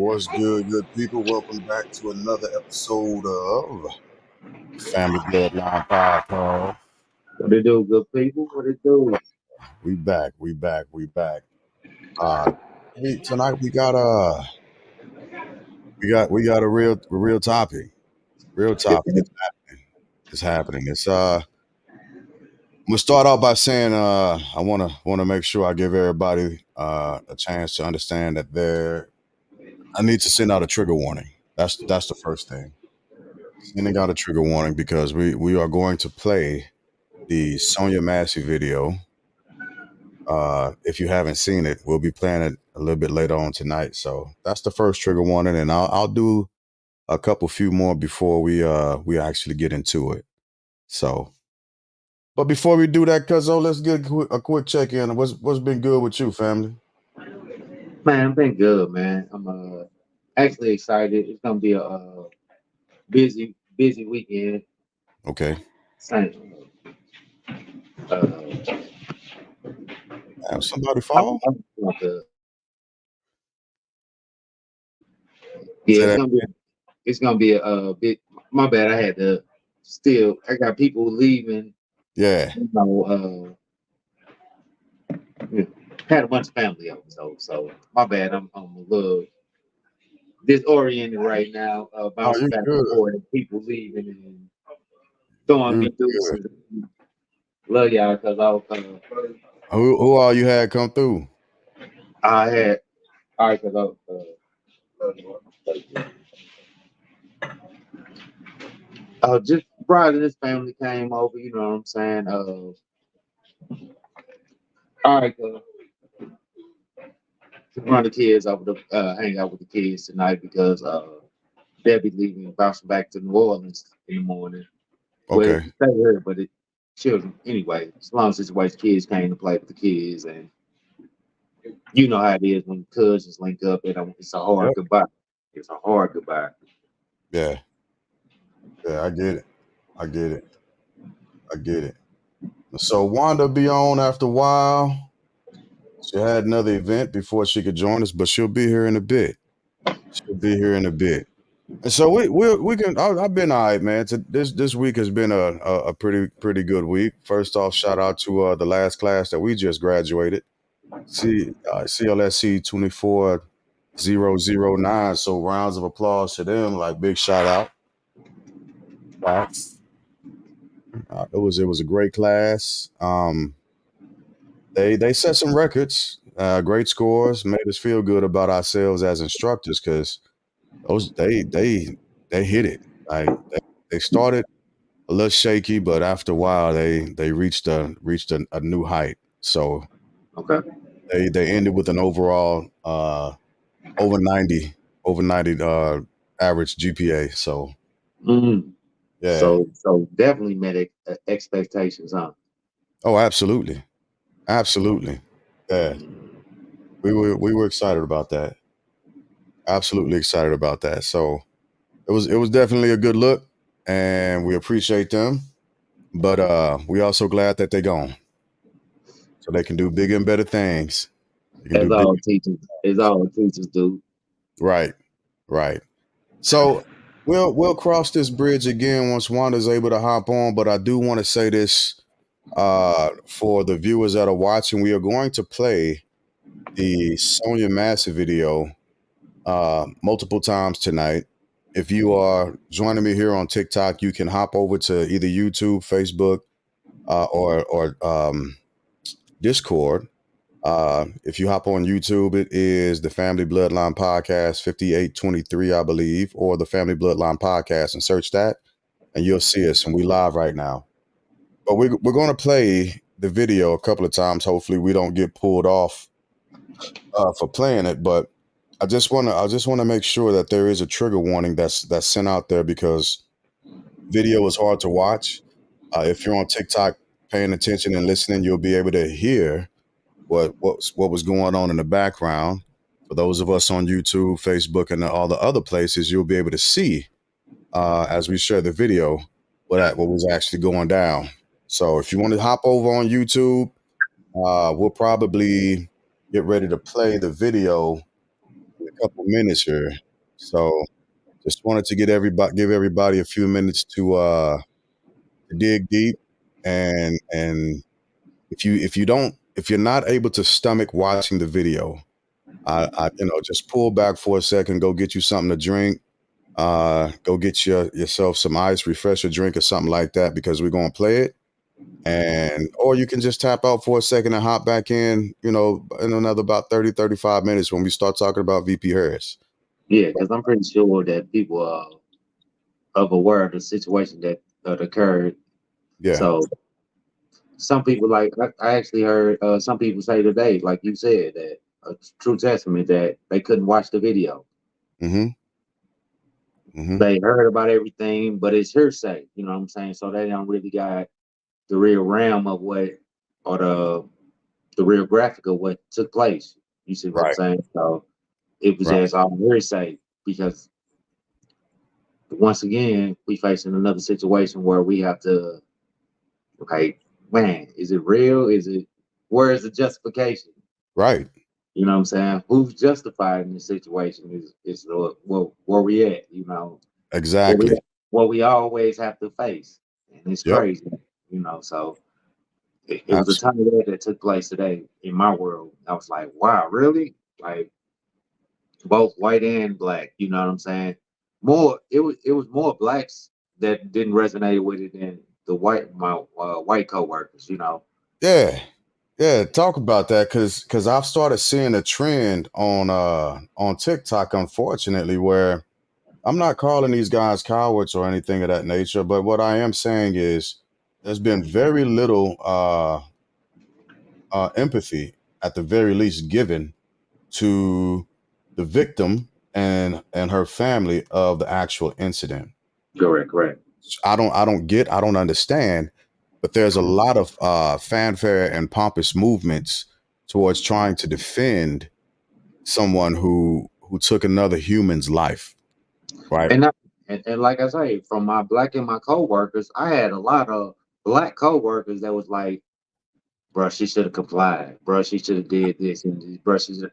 What's good people? Welcome back to another episode of Family Bloodline Podcast. What it do, good people? What it do? We back. Tonight we got a real topic. Real topic. It's happening. I'm gonna start off by saying I wanna make sure I give everybody a chance to understand that I need to send out a trigger warning. That's the first thing. Sending out a trigger warning because we are going to play the Sonya Massey video. If you haven't seen it, we'll be playing it a little bit later on tonight. So that's the first trigger warning, and I'll do a few more before we actually get into it. So, but before we do that, Cuzzo, let's get a quick check in. What's been good with you, family? Man, I've been good, man. I'm actually excited. It's gonna be a busy weekend. Okay. Same. Have somebody fall? Yeah, it's gonna be a bit. My bad. I got people leaving. Yeah. Had a bunch of family over, so my bad. I'm a little disoriented right now. Bouncing back and forth, and people leaving and throwing me through. Love y'all, cause I was Who all you had come through? I had all right, cause just Brad and his family came over. You know what I'm saying? All right, to run the kids over to hang out with the kids tonight because they'll be leaving, bouncing back to New Orleans in the morning. Okay. Well, stay here, but children anyway. As long as it's white kids came to play with the kids, and you know how it is when cousins link up. It's a hard goodbye. It's a hard goodbye. Yeah, I get it. So Wanda be on after a while. She had another event before she could join us, but she'll be here in a bit. And so we can. I've been all right, man. This week has been a pretty good week. First off, shout out to the last class that we just graduated. CLSC 24009. So rounds of applause to them. Like big shout out. It was a great class. They set some records, great scores, made us feel good about ourselves as instructors because they hit it. Like they started a little shaky, but after a while they reached a new height. So okay, they ended with an overall over 90 average GPA. So yeah, so definitely met expectations, huh? Oh, absolutely. Yeah, we were excited about that. Absolutely excited about that. So it was definitely a good look, and we appreciate them. But we also glad that they're gone, so they can do bigger and better things. As all teachers do. Right. So we'll cross this bridge again once Wanda's able to hop on. But I do want to say this for the viewers that are watching: we are going to play the Sonya Massey video multiple times tonight. If you are joining me here on TikTok, you can hop over to either YouTube, Facebook, or Discord. If you hop on YouTube, it is the Family Bloodline Podcast 5823, I believe, or the Family Bloodline Podcast, and search that, and you'll see us. And we live right now. But we're going to play the video a couple of times. Hopefully, we don't get pulled off for playing it, but I just want to make sure that there is a trigger warning that's sent out there because video is hard to watch. If you're on TikTok paying attention and listening, you'll be able to hear what was going on in the background. For those of us on YouTube, Facebook, and all the other places, you'll be able to see as we share the video what was actually going down. So if you want to hop over on YouTube, we'll probably get ready to play the video in a couple minutes here, so just wanted to give everybody a few minutes to dig deep, and if you're not able to stomach watching the video, I just pull back for a second, go get you something to drink, go get yourself some ice, refresh your drink or something like that, because we're gonna play it. And or you can just tap out for a second and hop back in another about 30-35 minutes when we start talking about VP Harris. Yeah, because I'm pretty sure that people are of aware of the situation that occurred. Yeah. So some people, like I actually heard some people say today, like you said, that a true testament that they couldn't watch the video. Mm-hmm. Mm-hmm. They heard about everything, but it's hearsay. You know what I'm saying? So they don't really got the real realm of what, or the real graphic of what took place. You see what I'm Right. saying? So it was Right. just all hearsay because once again we facing another situation where we have to, okay, man, is it real? Is it, where is the justification? Right. You know what I'm saying? Who's justified in this situation is where we at, what we Exactly. what we always have to face. And it's Yep. crazy, so it was a Absolutely. ton of that took place today in my world. I was like, wow, really? Like both white and black, you know what I'm saying? It was more blacks that didn't resonate with it than the white coworkers. Yeah. Yeah. Talk about that, because I've started seeing a trend on TikTok, unfortunately, where I'm not calling these guys cowards or anything of that nature, but what I am saying is there's been very little empathy, at the very least, given to the victim and her family of the actual incident. Correct. I don't understand, but there's a lot of fanfare and pompous movements towards trying to defend someone who took another human's life, right? And, I, and like I say, from my black and my coworkers, I had a lot of black coworkers that was like, "Bro, she should have complied. Bro, she should have did this and this. Bro, she should."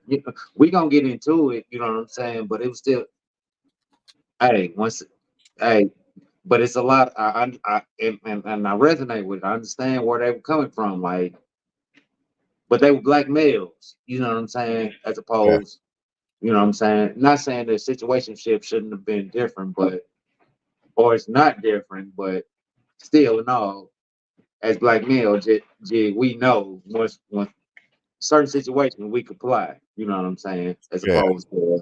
We gonna get into it. You know what I'm saying? But it was still, hey, hey, but it's a lot. And I resonate with it. I understand where they were coming from. Like, but they were black males. You know what I'm saying? As Yeah, opposed, you know what I'm saying? Not saying the situationship shouldn't have been different, but or it's not different, but still, no. As black males, we know once certain situations we comply. You know what I'm saying? As yeah. opposed to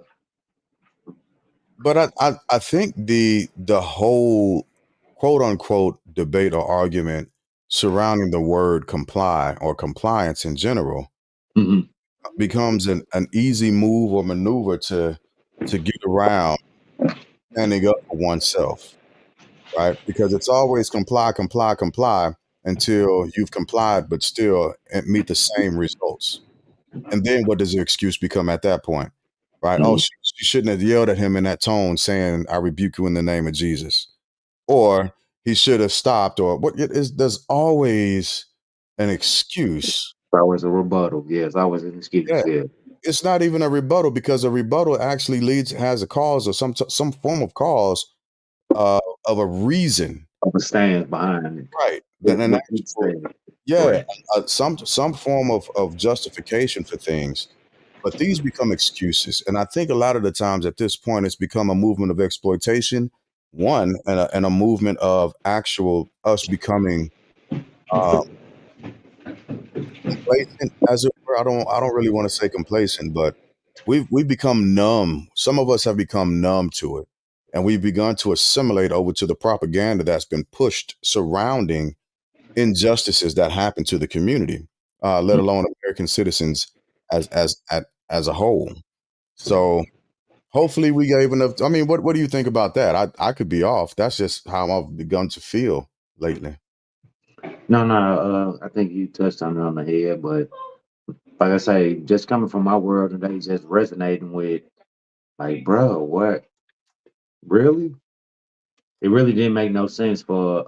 But I think the whole quote unquote debate or argument surrounding the word comply or compliance in general Mhm. becomes an easy move or maneuver to get around standing up for oneself, right? Because it's always comply, comply, comply until you've complied but still meet the same results. And then what does the excuse become at that point? Right? Oh, Mhm. she shouldn't have yelled at him in that tone saying, I rebuke you in the name of Jesus. Or he should have stopped, or what it is, there's always an excuse. That was a rebuttal. Yes, I was an Yeah. excuse. Yeah, It's not even a rebuttal, because a rebuttal actually has a cause or some form of cause uh, of a reason. I was stands behind it. Right. Then an What you actual, said. yeah, Correct. some form of justification for things. But these become excuses. And I think a lot of the times at this point, it's become a movement of exploitation, one, and a movement of actual us becoming uh, complacent, as it were. I don't really want to say complacent, but we've become numb. Some of us have become numb to it. And we've begun to assimilate over to the propaganda that's been pushed surrounding injustices that happen to the community, let alone American citizens as a whole. So hopefully we gave enough. I mean, what do you think about that? I could be off. That's just how I've begun to feel lately. No. I think you touched on it on the head, but like I say, just coming from my world today, just resonating with, like, bro, what really? It really didn't make no sense for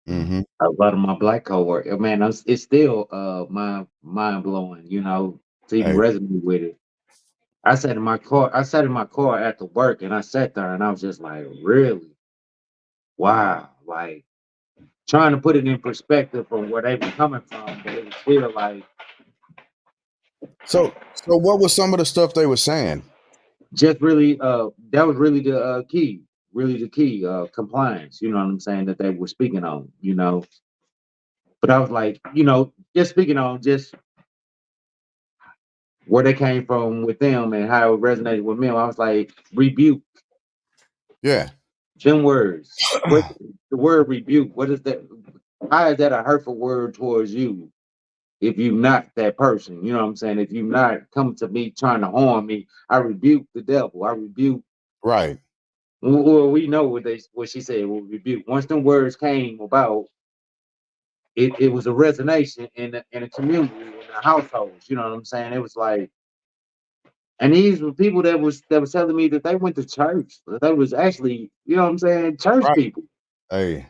Hmm. a lot of my black coworkers. Man, it's still mind blowing, to even Hey, resonate with it. I sat in my car. I sat in my car after work, and I sat there, and I was just like, really, wow, like trying to put it in perspective from where they were coming from, but it was still like So what was some of the stuff they were saying? just really that was really the key, compliance, you know what I'm saying, that they were speaking on, but I was like, just speaking on just where they came from with them and how it resonated with me. I was like, rebuke. Yeah. Them words. What the word rebuke? What is that? How is that a hurtful word towards you if you're not that person? You know what I'm saying? If you're not coming to me trying to harm me, I rebuke the devil. I rebuke. Right. Well, we know what she said. Well, rebuke. Once them words came about, it was a resonance in a community, in the households. You know what I'm saying? It was like, and these were people that was telling me that they went to church. That they was actually, you know what I'm saying, church Right. people. Hey, I,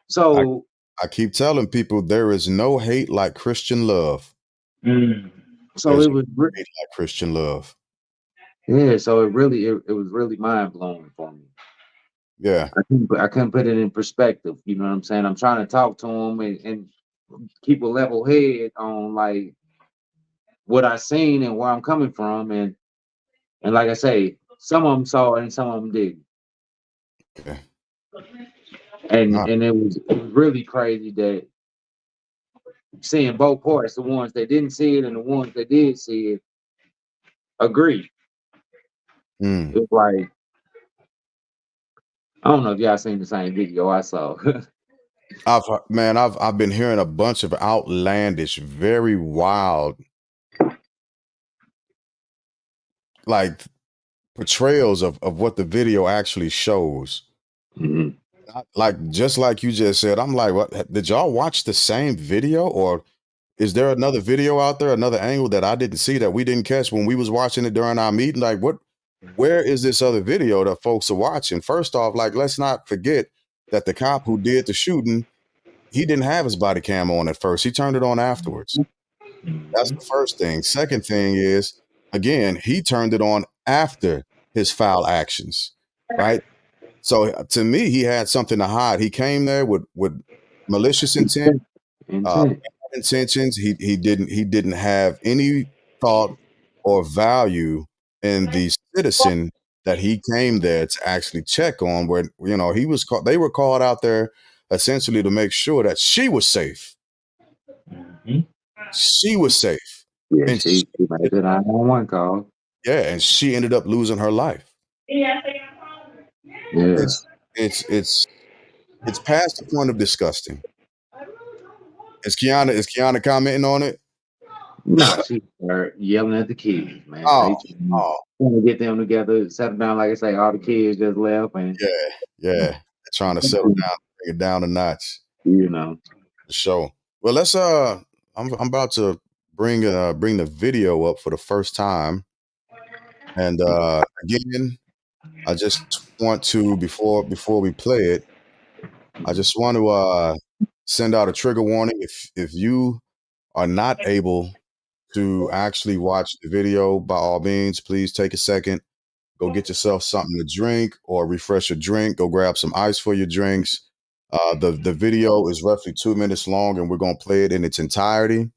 So I keep telling people there is no hate like Christian love. so There's it no was hate like Christian love. yeah. So it was really mind blowing for me. Yeah. I couldn't put it in perspective. You know what I'm saying? I'm trying to talk to them and keep a level head on like what I seen and where I'm coming from, and like I say, some of them saw it and some of them didn't. Okay. And Nah, and it was really crazy that seeing both parts, the ones that didn't see it and the ones that did see it, agree. mm. It's like I don't know if y'all seen the same video I saw. I've been hearing a bunch of outlandish, very wild, like portrayals of what the video actually shows. Mhm. Like just like you just said, I'm like, what did y'all watch the same video, or is there another video out there, another angle that I didn't see that we didn't catch when we was watching it during our meeting? Like where is this other video that folks are watching? First off, like let's not forget that the cop who did the shooting, he didn't have his body cam on at first. He turned it on afterwards. That's the first thing. Second thing is, again, he turned it on after his foul actions, right? So to me, he had something to hide. He came there with malicious intent, uh, Intent. intentions. He didn't have any thought or value in the citizen that he came there to actually check on. Where he was called. They were called out there essentially to make sure that she was safe. Mhm. She was safe, Yeah, and she made it 911 call. and she ended up losing her life. Yeah. It's it's it's past the point of disgusting. Is Kiana commenting on it? No, she started yelling at the kids, man. Oh, They oh, trying to get them together, settle down. Like I say, all the kids just left, and yeah, yeah. They're trying to settle down, bring it down a notch. you know, The show. Well, let's I'm about to bring the video up for the first time, and again, I just want to before we play it, I just want to send out a trigger warning if you are not able to actually watch the video, by all means, please take a second, go get yourself something to drink or refresh your drink, go grab some ice for your drinks. The video is roughly 2 minutes long, and we're going to play it in its entirety,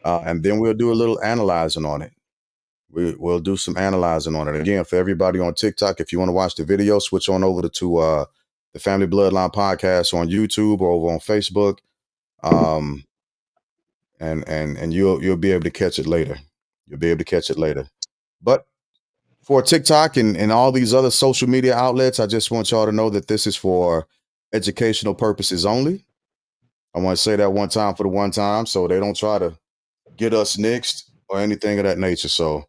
and then we'll do a little analyzing on it. We'll do some analyzing on it. Again, for everybody on TikTok, if you want to watch the video, switch on over to the Family Bloodline Podcast on YouTube or over on Facebook. And you'll be able to catch it later. You'll be able to catch it later. But for TikTok and all these other social media outlets, I just want y'all to know that this is for educational purposes only. I want to say that one time for the one time, so they don't try to get us next or anything of that nature. So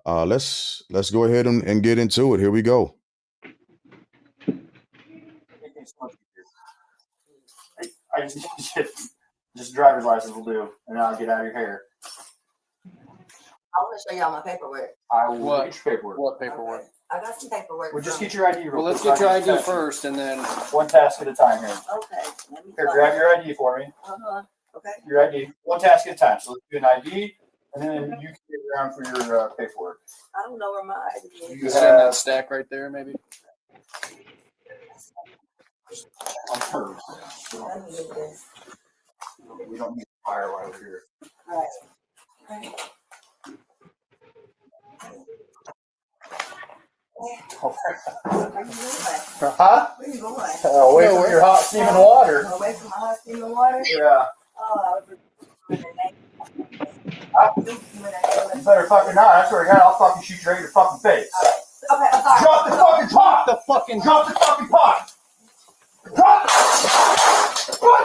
let's go ahead and get into it. Here we go. I just driver's license will do, and I'll get out of your hair. I want to show y'all my paperwork. I will get your paperwork. What paperwork? Okay. I got some paperwork. Well, just get your ID. Well, let's get your ID first, and then. One task at a time here. Okay. Let me Here, grab your ID for me. Uh-huh. Okay. Your ID. One task at a time. So let's do an ID, And then you can get around for your paperwork. I don't know where my ID is. You send that stack right there, maybe. On her. I need this. We don't need fire while we're here. Right. Right. Where you going? Huh? Where you going? Away from your hot steaming water. Away from my hot steaming water? Yeah. Oh, You better fucking not. I swear to God, I'll fucking shoot you right in your fucking face. okay, I'm sorry. Drop the fucking pot! Drop the fucking pot! Drop the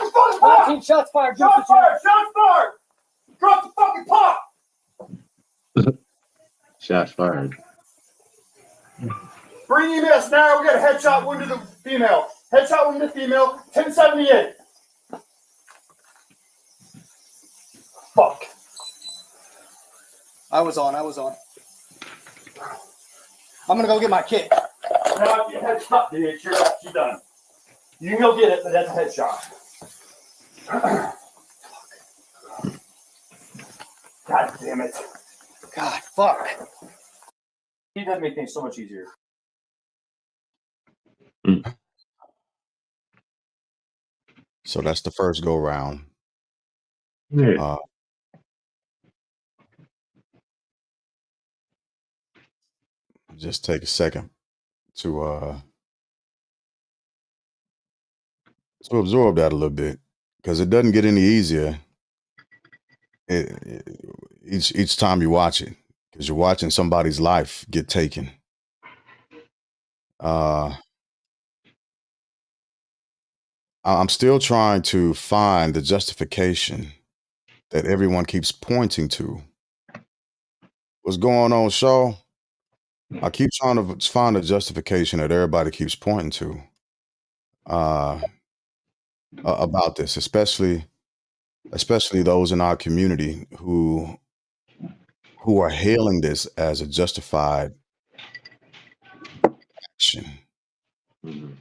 fucking pot! 14 shots fired. Shots fired! Shots fired! Drop the fucking pot! Shots fired. Bring EMS now. We got a headshot wound to the female. Headshot wound to the female. 1078. Fuck. I was on. I'm gonna go get my kit. No, you headshot, dude. She's done. You can go get it, but that's a headshot. God damn it. God, fuck. He does make things so much easier. So that's the first go round. Yeah. Just take a second to absorb that a little bit, because it doesn't get any easier each time you watch it, because you're watching somebody's life get taken. I'm still trying to find the justification that everyone keeps pointing to. What's going on, Shaw? I keep trying to find a justification that everybody keeps pointing to about this, especially those in our community who are hailing this as a justified action. Mhm.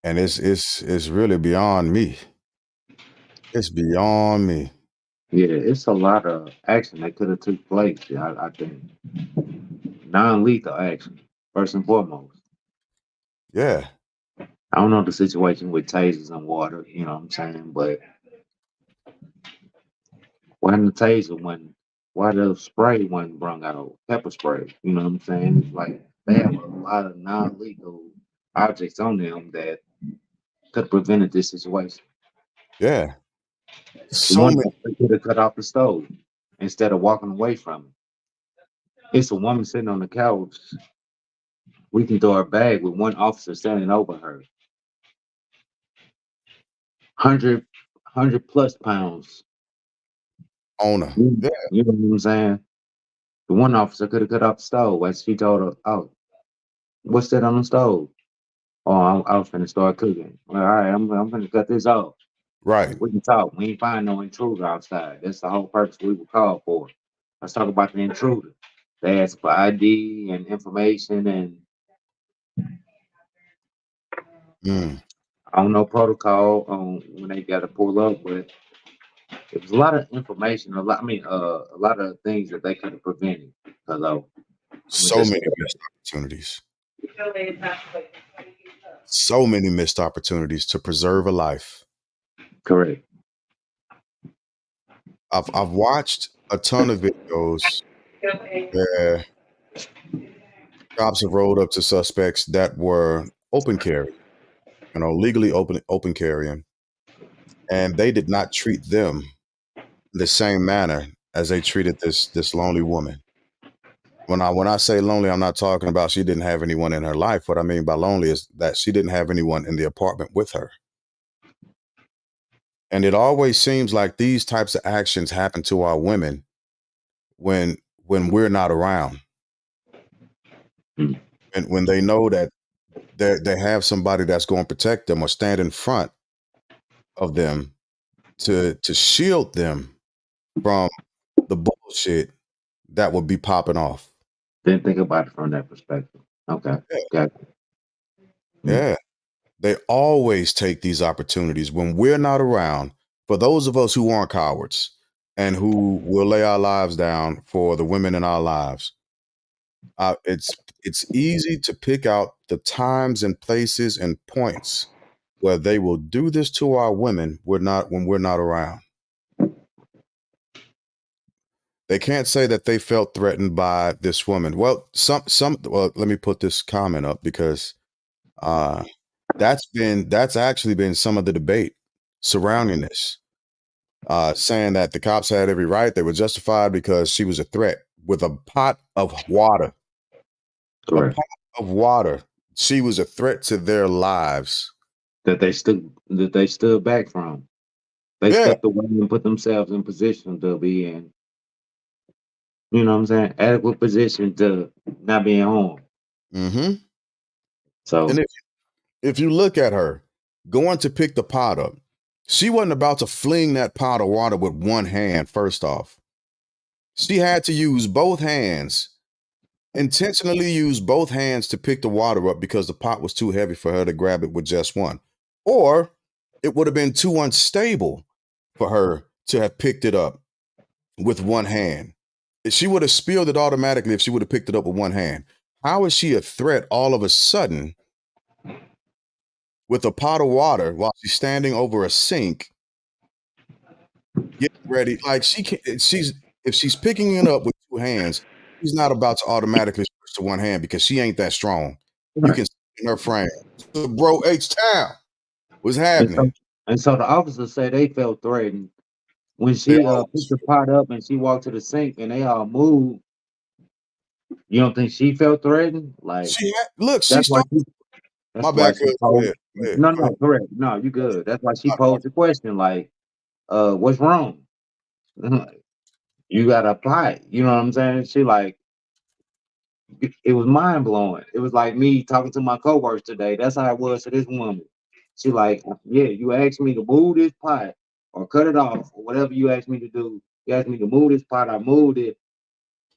And it's really beyond me. It's beyond me. Yeah, it's a lot of action that could have took place. I think non-lethal action first and foremost. Yeah. I don't know the situation with tasers and water. You know what I'm saying, but why the taser when why the spray wasn't brung out, pepper spray? You know what I'm saying? It's like they have a lot of non-lethal objects on them that could have prevented this situation. Yeah. The So one many. that could have cut off the stove instead of walking away from it. It's a woman sitting on the couch. We can throw her bag with one officer standing over her. 100 plus pounds. Owner. Yeah. You know what I'm saying? The one officer could have cut off the stove as she told her, "Oh, what's that on the stove?" Oh, I was finna start cooking. All right, I'm finna cut this off. Right. We can talk. We ain't find no intruder outside. That's the whole purpose we were called for. Let's talk about the intruder. They ask for ID and information, and I don't know protocol on when they got to pull up, but it was a lot of information. A lot of things that they could have prevented. Hello. So many missed opportunities. So many missed opportunities to preserve a life. Correct. I've watched a ton of videos where cops have rolled up to suspects that were open carry, legally open carrying, and they did not treat them the same manner as they treated this lonely woman. When I say lonely, I'm not talking about she didn't have anyone in her life. What I mean by lonely is that she didn't have anyone in the apartment with her. And it always seems like these types of actions happen to our women when we're not around. And when they know that they have somebody that's going to protect them or stand in front of them to shield them from the bullshit that would be popping off. Didn't think about it from that perspective. Okay. Yeah. Got it. Yeah. They always take these opportunities when we're not around. For those of us who aren't cowards, and who will lay our lives down for the women in our lives. It's easy to pick out the times and places and points where they will do this to our women when we're not around. They can't say that they felt threatened by this woman. Well, well, let me put this comment up because that's actually been some of the debate surrounding this. Saying that the cops had every right, they were justified because she was a threat with a pot of water. Correct. A pot of water. She was a threat to their lives. That they stood back from. They Yeah. stepped away and put themselves in position to be in, you know what I'm saying, adequate position to not being harmed. Mm-hmm. So, And if you look at her going to pick the pot up, she wasn't about to fling that pot of water with one hand, first off. She had to use both hands, intentionally use both hands to pick the water up because the pot was too heavy for her to grab it with just one. Or it would have been too unstable for her to have picked it up with one hand. She would have spilled it automatically if she would have picked it up with one hand. How is she a threat all of a sudden with a pot of water while she's standing over a sink, getting ready? Like if she's picking it up with two hands, she's not about to automatically switch to one hand because she ain't that strong. You can see in her frame. So, bro, H-Town, what's happening? and so the officers say they felt threatened when They she always picked the pot up and she walked to the sink and they all moved. You don't think she felt threatened? Like look, she that's why started. that's My why bad, she cuz. Go posed. ahead. Go ahead. No, Go ahead. no, correct. No, you good. That's why she posed the question, like, what's wrong? You got a pot. You know what I'm saying? She like, it was mind blowing. It was like me talking to my coworkers today. That's how it was to this woman. She like, yeah, you asked me to move this pot or cut it off or whatever you asked me to do. You asked me to move this pot. I moved it.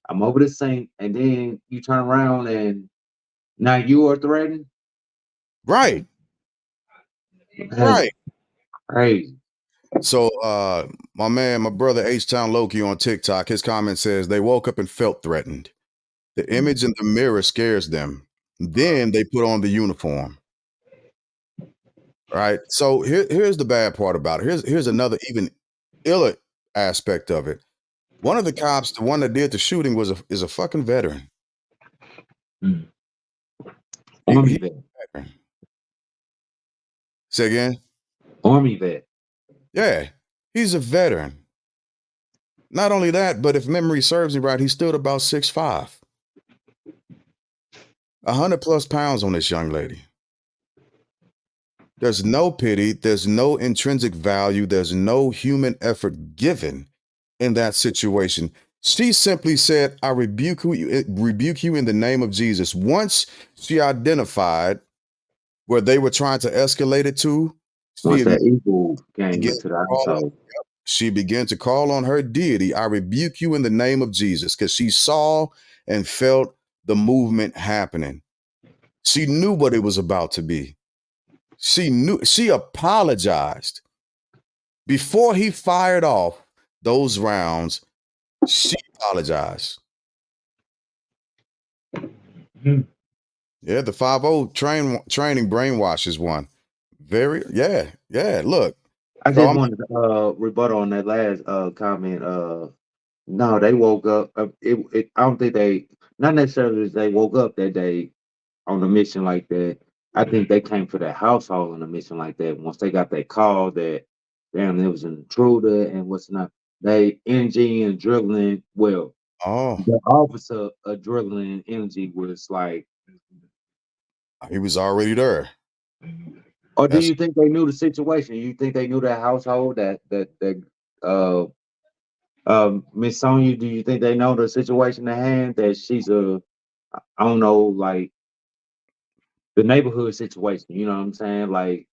I'm over the sink, and then you turn around and now you are threatened. Right. That's Right. crazy. So my brother H-Town Loki on TikTok, his comment says they woke up and felt threatened. The image in the mirror scares them. Then they put on the uniform. Right. So here's the bad part about it. Here's another even iller aspect of it. One of the cops, the one that did the shooting, is a fucking veteran. Mm. He's Army a vet. veteran. Say again? Army vet. Yeah, he's a veteran. Not only that, but if memory serves me right, he stood about 6'5". 100+ pounds on this young lady. There's no pity, there's no intrinsic value, there's no human effort given in that situation. She simply said, I rebuke you in the name of Jesus. Once she identified where they were trying to escalate it to, Once that evil came began into to the call household. she began to call on her deity. I rebuke you in the name of Jesus, because she saw and felt the movement happening. She knew what it was about to be. She apologized. Before he fired off those rounds, she apologized. Hmm. Yeah, the 5-0 training brainwashes one. Yeah. Look. I So just wanted to rebuttal on that last comment. No, they woke up. I don't think not necessarily they woke up that day on a mission like that. I think they came for that household on a mission like that. Once they got that call that, damn, there was an intruder and what's not, they energy and adrenaline. Well, oh, the officer adrenaline and energy was like. he was already there. Or do That's you think they knew the situation? You think they knew that household uh Miss Sonya, do you think they know the situation at hand that she's I don't know, like the neighborhood situation, you know what I'm saying? Like,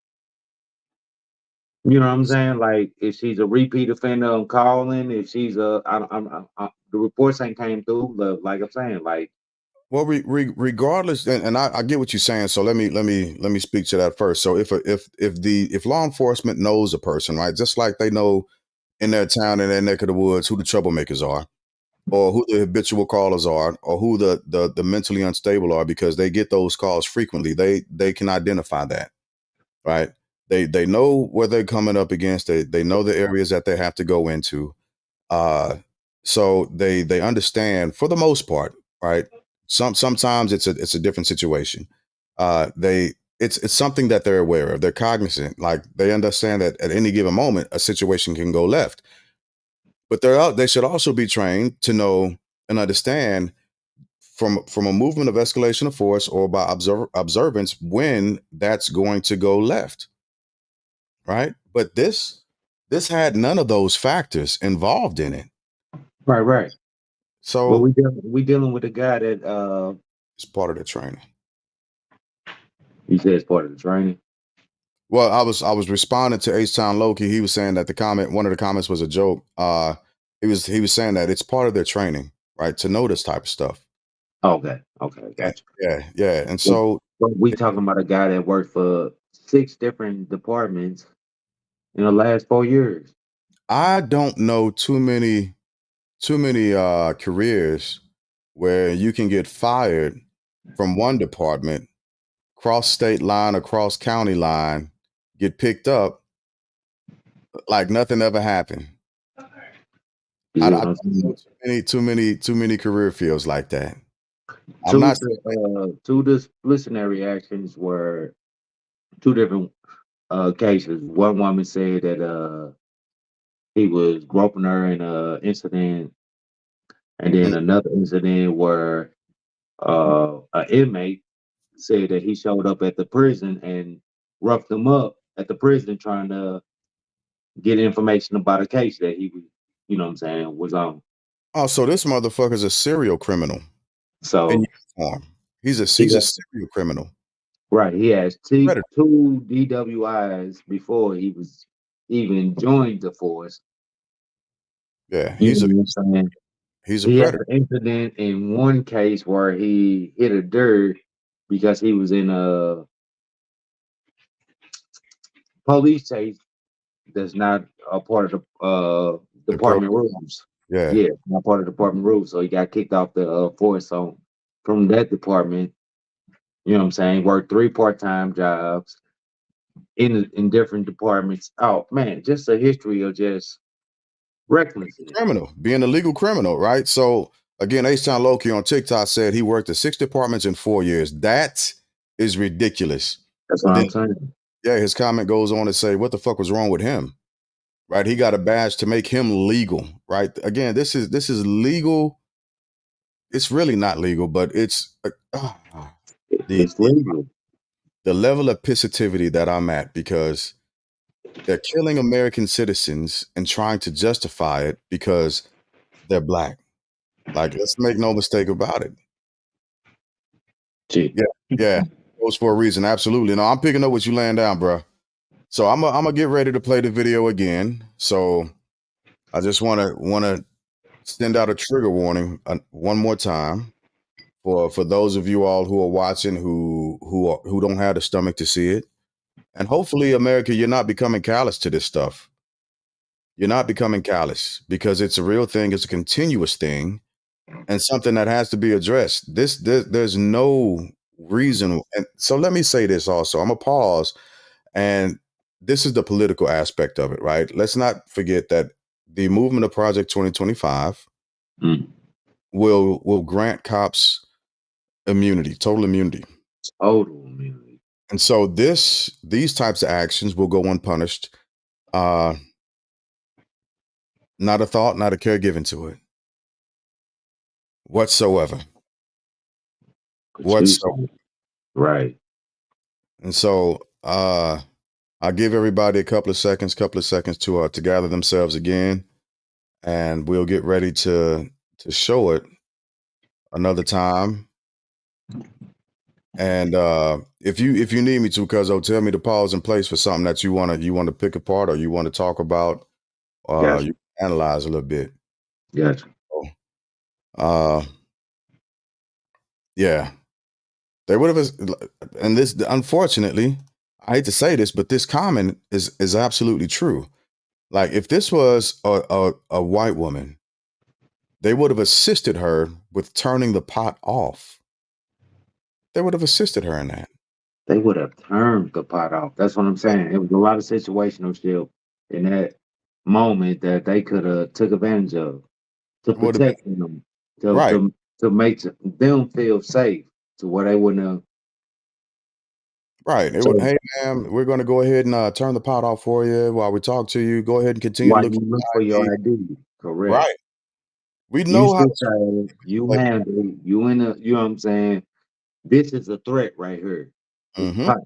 you know what I'm saying? Like if she's a repeat offender, I'm calling. If she's the reports ain't came through, like I'm saying, like well, regardless, and I get what you're saying. So let me speak to that first. So if law enforcement knows a person, right, just like they know in their town, in their neck of the woods, who the troublemakers are, or who the habitual callers are, or who the mentally unstable are, because they get those calls frequently. They can identify that, right? They know where they're coming up against. They know the areas that they have to go into. So they understand for the most part, right? Sometimes it's a different situation. It's something that they're aware of. They're cognizant. Like they understand that at any given moment a situation can go left. But they should also be trained to know and understand from a movement of escalation of force or by observance when that's going to go left, right? But this had none of those factors involved in it. Right. Well, So we dealing with a guy that it's part of the training. you said it's part of the training. Well, I was responding to H-Town Loki. He was saying that one of the comments was a joke. He was saying that it's part of their training, right, to know this type of stuff. Okay, gotcha. Yeah. And so we talking about a guy that worked for 6 different departments in the last 4 years. I don't know too many careers where you can get fired from one department, cross state line or cross county line, get picked up like nothing ever happened. You I know what don't I'm saying? know too many career fields like that. I'm Two not two disciplinary actions were 2 different cases. One woman said that he was groping her in a incident, and then another incident where an inmate said that he showed up at the prison and roughed him up at the prison trying to get information about a case that he was, you know what I'm saying, was on. Oh, so this motherfucker's a serial criminal in So uniform. He's a he serial criminal. right, he has Predator. 2 DWIs before he was even joined the force. Yeah, You know what I'm saying? he's a He had predator. an incident in one case where he hit a dirt because he was in a police chase that's not a part of the The department protocol. rules. Yeah. Yeah, not part of the department rules. So he got kicked off the force. So from that department, you know what I'm saying, worked 3 part-time jobs in different departments. Oh man, just a history of just recklessness. Criminal, being a legal criminal, right? So again, H-Town Loki on TikTok said he worked at 6 departments in 4 years. That is ridiculous. That's But what then, I'm saying. yeah, his comment goes on to say, what the fuck was wrong with him? Right? He got a badge to make him legal, right? Again, this is legal. It's really not legal, but it's the It's legal. the level of positivity that I'm at, because they're killing American citizens and trying to justify it because they're black. Like, let's make no mistake about it. Gee. Yeah. Goes for a reason. Absolutely. No, I'm picking up what you laying down, bro. So I'm gonna get ready to play the video again. So I just wanna send out a trigger warning one more time for those of you all who are watching who don't have the stomach to see it. And hopefully, America, you're not becoming callous to this stuff. You're not becoming callous, because it's a real thing. It's a continuous thing, and something that has to be addressed. There's no reason. And so let me say this also. I'm gonna pause, and this is the political aspect of it, right? Let's not forget that the movement of Project 2025 Mm. will grant cops immunity, total immunity. Total immunity. And so these types of actions will go unpunished. Not a thought, not a care given to it whatsoever. Whatsoever. Right. And so I'll give everybody a couple of seconds to gather themselves again, and we'll get ready to show it another time. And if you need me to, Cuzzo, tell me to pause in place for something that you want to pick apart, or you want to talk about, Gotcha. you analyze a little bit. Gotcha. Yeah, they would have. And this, unfortunately, I hate to say this, but this comment is absolutely true. Like if this was a white woman, they would have assisted her with turning the pot off. They would have assisted her in that. They would have turned the pot off. That's what I'm saying. It was a lot of situational shit in that moment that they could have took advantage of to It would have been protect them, to right. to to make them feel safe, to where they wouldn't have. Right. It would, So hey, ma'am, we're going to go ahead and turn the pot off for you while we talk to you. Go ahead and continue to why look you for look for your your ID. ID? Correct. Right. We You know how should to say you play. handle you in a. You know what I'm saying? This is a threat right here. It's Mm-hmm. pot.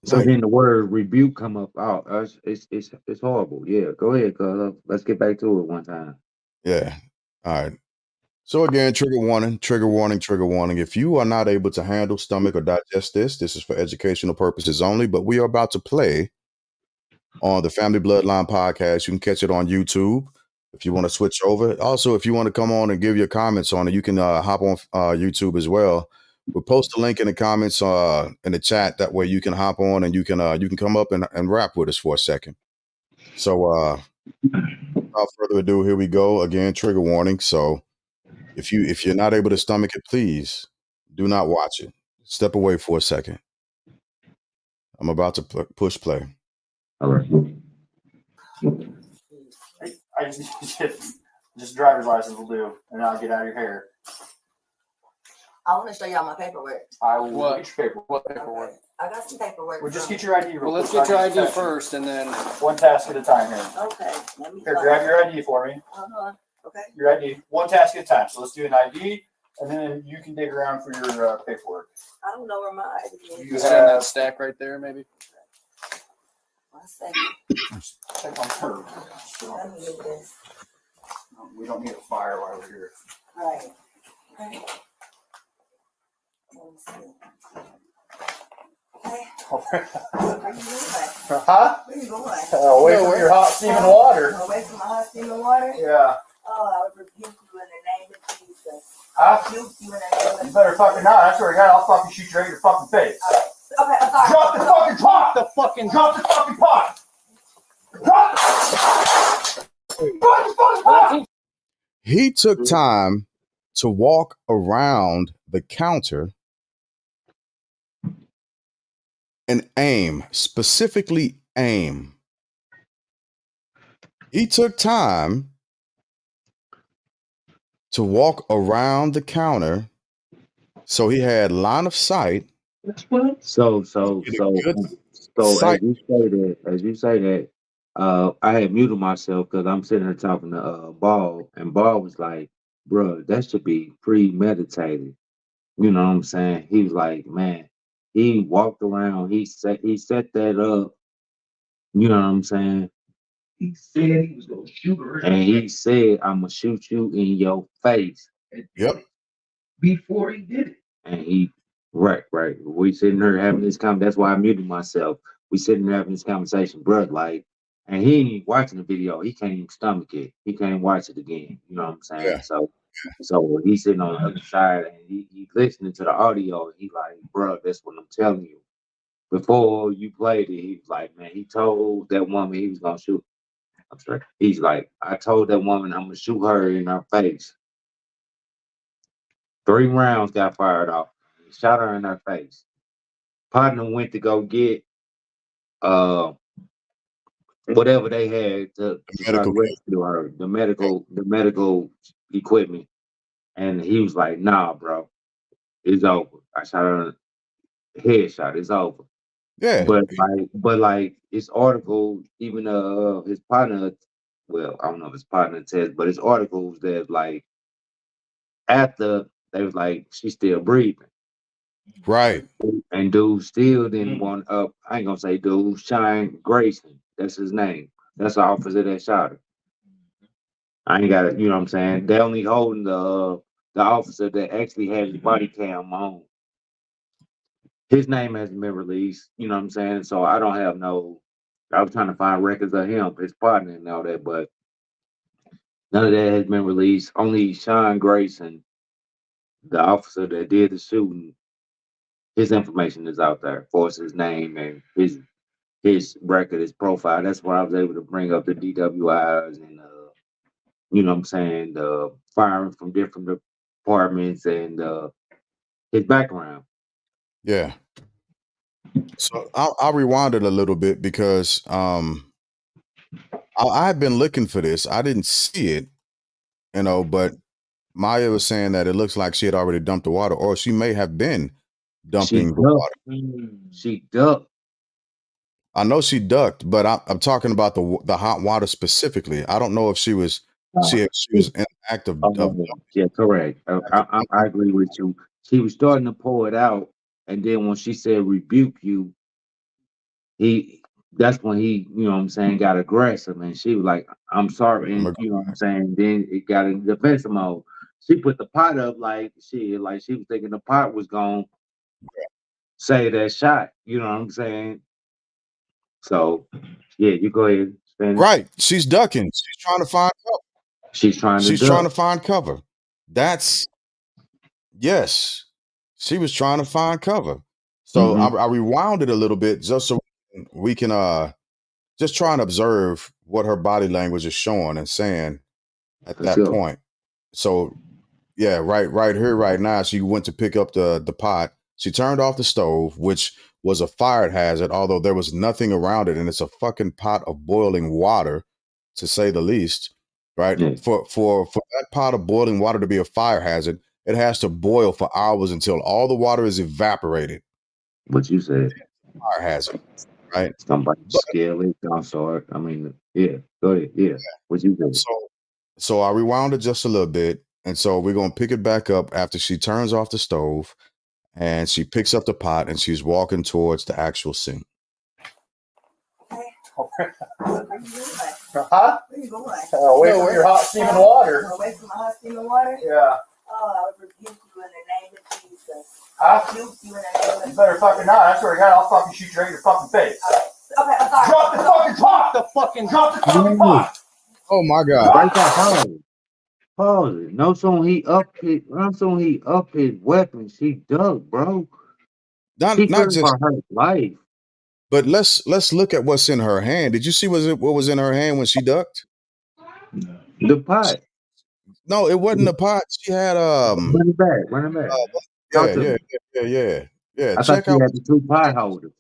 So Right. then the word rebuke come up. Oh, it's horrible. Yeah, go ahead, cuz. Let's get back to it one time. Yeah. All right. So again, trigger warning, trigger warning, trigger warning. If you are not able to handle, stomach, or digest this is for educational purposes only. But we are about to play on the Family Bloodline podcast. You can catch it on YouTube if you want to switch over. Also, if you want to come on and give your comments on it, you can hop on YouTube as well. We'll post the link in the comments in the chat. That way you can hop on and you can come up and rap with us for a second. So without further ado, here we go. Again, trigger warning. So if you're not able to stomach it, please do not watch it. Step away for a second. I'm about to push play. All right. I just driver's license will do, and I'll get out of your hair. I want to show y'all my paperwork. I will What? get your paperwork. What paperwork? Okay. I got some paperwork. Well, just from- get your ID. Well, let's get your ID first, and then One task at a time here. Okay. Let me Here, find- grab your ID for me. Hold on. Okay. Your ID, one task at a time. So let's do an ID, and then you can dig around for your paperwork. I don't know where my ID is. You just in that stack right there, maybe. 1 second. Check on her. Let me get this. We don't need a fire while we're here. Right. Okay. Let me see. Okay. Where you going? Huh? Where you going? Away from your hot steaming water. Away from my hot steaming water? Yeah. Oh, I would rebuke you in the name of Jesus. Huh? Rebuke you in the name of You better fucking not. I swear to God, I'll fucking shoot you right in your fucking face. Okay, I'm sorry. Drop the fucking pot! The fucking Drop the fucking pot! Drop the fucking pot! He took time to walk around the counter and aim, specifically aim. He took time to walk around the counter so he had line of sight. So Get a good as sight. you say that, I had muted myself because I'm sitting here talking to Ball, and Ball was like, "Bro, that should be premeditated." You know what I'm saying? He was like, "Man, he walked around, he set that up." You know what I'm saying? He said he was gonna shoot her, and he said, "I'm gonna shoot you in your face." Yep. Before he did it. And he, right. We sitting there having this that's why I muted myself. We sitting there having this conversation, bro. Like, and he ain't even watching the video. He can't even stomach it. He can't even watch it again. You know what I'm saying? Yeah. So he's sitting on the other side and he listening to the audio. And he like, bro, that's what I'm telling you. Before you played it, he was like, man, he told that woman he was gonna shoot. I'm sorry. He's like, I told that woman I'm gonna shoot her in her face. 3 rounds got fired off. Shot her in her face. Partner went to go get whatever they had to try to rescue her, the medical equipment. And he was like, nah, bro, it's over. I shot her headshot, it's over. Yeah. But like his article, even his partner, well, I don't know if his partner says, but his articles that like after they was like, she's still breathing. Right. And dude still didn't want up. I ain't gonna say dude, Shine Grayson. That's his name. That's the officer that shot her. I ain't got it, you know what I'm saying? They only holding the officer that actually had his body cam on. His name hasn't been released, you know what I'm saying? So I don't have no. I was trying to find records of him, his partner and all that, but none of that has been released. Only Sean Grayson, the officer that did the shooting, his information is out there. Of course, his name and his his record, his profile. That's why I was able to bring up the DWIs and you know what I'm saying, the firing from different departments and his background. Yeah. So I'll rewind it a little bit because I had been looking for this. I didn't see it, but Maya was saying that it looks like she had already dumped the water, or she may have been She dumping the ducked. water. She ducked. I know she ducked, but I'm talking about the hot water specifically. I don't know if she was in the act of Yeah, correct. I agree with you. She was starting to pour it out, and then when she said rebuke you, that's when he, you know what I'm saying, got aggressive, and she was like, I'm sorry, I'm and you know what I'm saying, then it got in defensive mode. She put the pot up like she was thinking the pot was gonna say that shot, you know what I'm saying? So yeah, you go ahead, finish. right. She's ducking. She's trying to find cover. She's trying to She's duck. trying to find cover. That's yes. She was trying to find cover. So I rewound it a little bit just so we can just try and observe what her body language is showing and saying at For that sure. point. So yeah, right here, right now, she went to pick up the pot. She turned off the stove, which was a fire hazard, although there was nothing around it, and it's a fucking pot of boiling water, to say the least. Right? Yeah. For that pot of boiling water to be a fire hazard, it has to boil for hours until all the water is evaporated. What you said. Fire hazard, right? Somebody But scale it down, so I mean, yeah, go ahead, yeah. What you said. so I rewound it just a little bit, and so we're gonna pick it back up after she turns off the stove. And she picks up the pot and she's walking towards the actual sink. Where you going? Huh? Where you going? Away from your hot steaming water. Away from my hot steaming water? Yeah. Oh, I would rebuke you in the name of Jesus. Huh? Rebuke you in the name of You better fucking not. I swear to God, I'll fucking shoot you right in your fucking face. Okay, I'm sorry. Drop the fucking pot! Drop the fucking pot! Oh my God. Right there, pause it. No sooner he up his weapon, she ducked, bro. She Not fearing just, for her life. but let's look at what's in her hand. Did you see what was in her hand when she ducked? The pot. No, it wasn't a pot. She had Run it back. Talk to me. Yeah. I thought Check she out. had the two pot holders.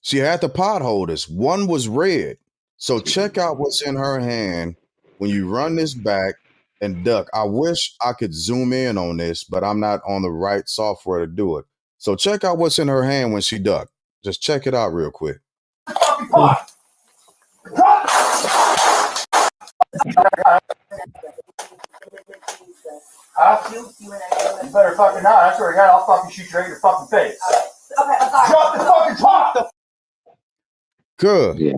She had the pot holders. One was red. So check out what's in her hand when you run this back and duck. I wish I could zoom in on this, but I'm not on the right software to do it. So check out what's in her hand when she ducked. Just check it out real quick. Fucking pot! Huh? Rebuke you in the name of You better fucking not. I swear to God, I'll fucking shoot you right in your fucking face. Okay, I'm sorry. Drop the fucking pot! Good. Yeah.